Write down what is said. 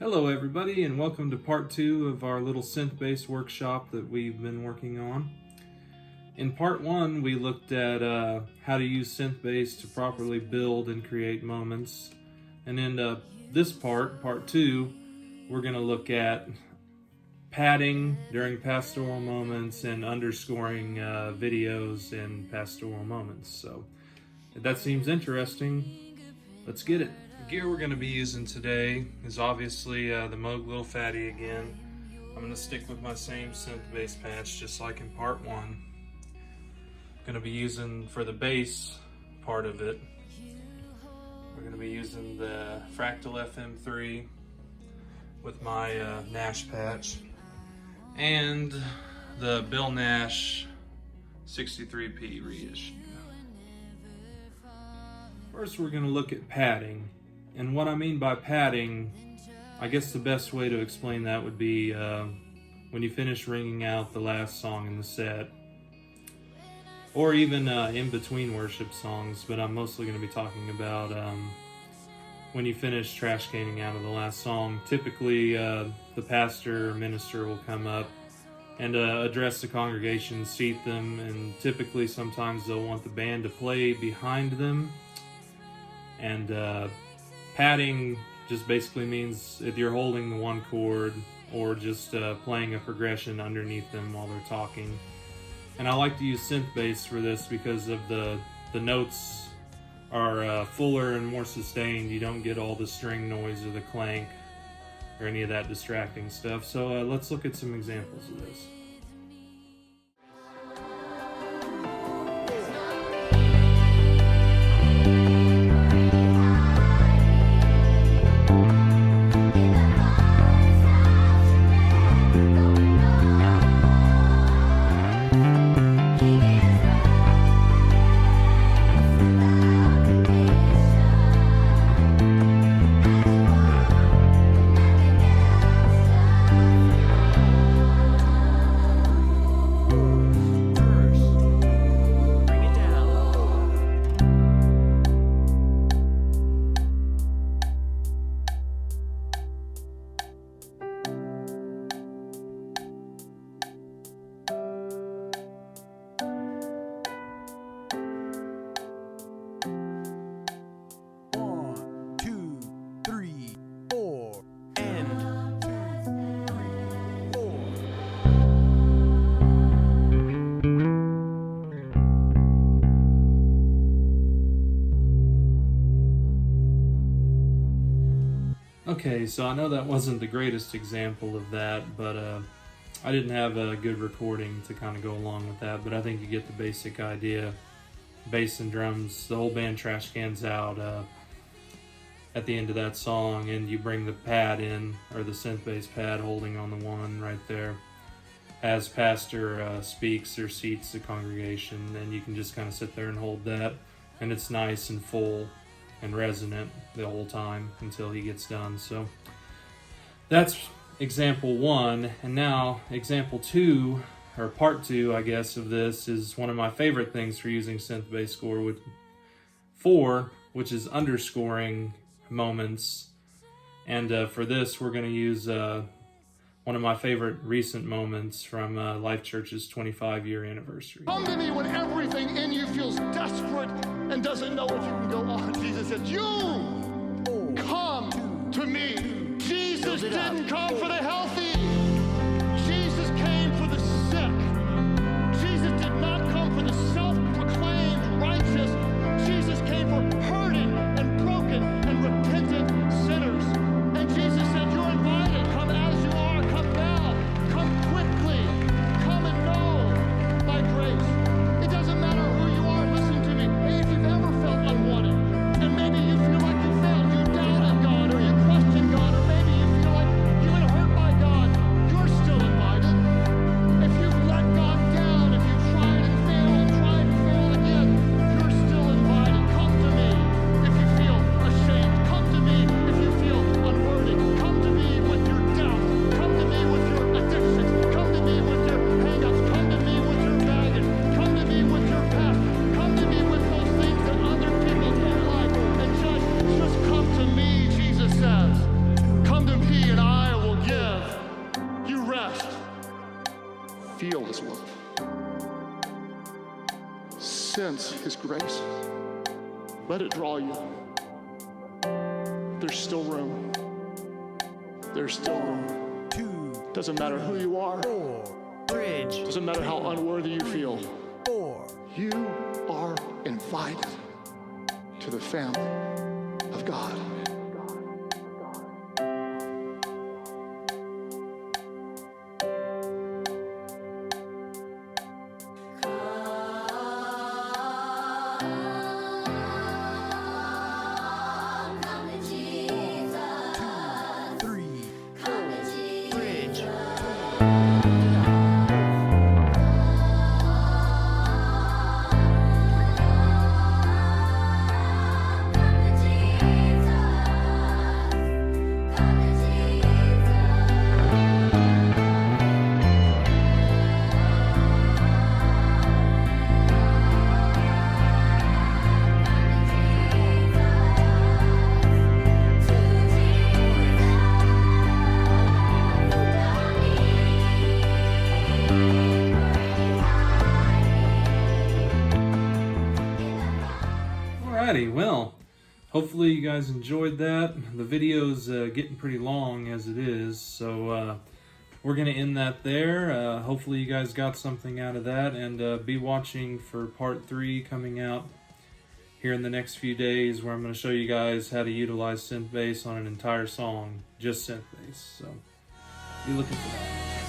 Hello everybody, and welcome to part 2 of our little synth-based workshop that we've been working on. In part 1, we looked at how to use synth-bass to properly build and create moments. And in this part 2, we're going to look at padding during pastoral moments and underscoring videos in pastoral moments. So if that seems interesting, let's get it. The gear we're going to be using today is obviously the Moog Little Fatty again. I'm going to stick with my same synth bass patch just like in part 1. I'm going to be using, for the bass part of it, we're going to be using the Fractal FM3 with my Nash patch and the Bill Nash 63P reissue. First we're going to look at padding. And what I mean by padding, I guess the best way to explain that would be when you finish ringing out the last song in the set, or even in between worship songs, but I'm mostly going to be talking about when you finish trash canning out of the last song. Typically the pastor or minister will come up and address the congregation, seat them, and typically sometimes they'll want the band to play behind them. And padding just basically means if you're holding the one chord or just playing a progression underneath them while they're talking. And I like to use synth bass for this because of the notes are fuller and more sustained. You don't get all the string noise or the clank or any of that distracting stuff. So let's look at some examples of this. Okay, so I know that wasn't the greatest example of that, but I didn't have a good recording to kind of go along with that, but I think you get the basic idea. Bass and drums, the whole band trash cans out at the end of that song, and you bring the pad in, or the synth bass pad holding on the one right there, as pastor speaks or seats the congregation, and you can just kind of sit there and hold that, and it's nice and full and resonant the whole time until he gets done. So that's example 1, and now example 2, or part 2 I guess of this, is one of my favorite things for using synth bass score with 4, which is underscoring moments. And for this we're going to use one of my favorite recent moments from Life Church's 25-year anniversary. Come to me when everything in you feels desperate and doesn't know if you can go on. Jesus said, you come to me. Jesus didn't come for the healthy. Jesus came for the sick. Jesus did not come for the self-proclaimed righteous. Jesus came for hurting and broken and repentant sinners. And Jesus said, you're invited. Come as you are. Come now. Come quickly. Come and know my grace. It doesn't matter who you are. Listen to me. Hey, if you've ever felt unwanted, and maybe you feel like you failed, you doubted God, or you questioned God, or maybe you feel like you've been hurt by God, feel his love. Sense his grace. Let it draw you. There's still room. There's still room. 2, Doesn't matter who you are. 4, bridge. Doesn't matter how unworthy you feel. 4. You are invited to the family of God. Come to Jesus. 3, Come to Jesus. bridge. Alrighty, well, hopefully you guys enjoyed that. The video's getting pretty long as it is, so we're going to end that there. Hopefully you guys got something out of that, and be watching for part 3 coming out here in the next few days, where I'm going to show you guys how to utilize synth bass on an entire song, just synth bass. So be looking for that.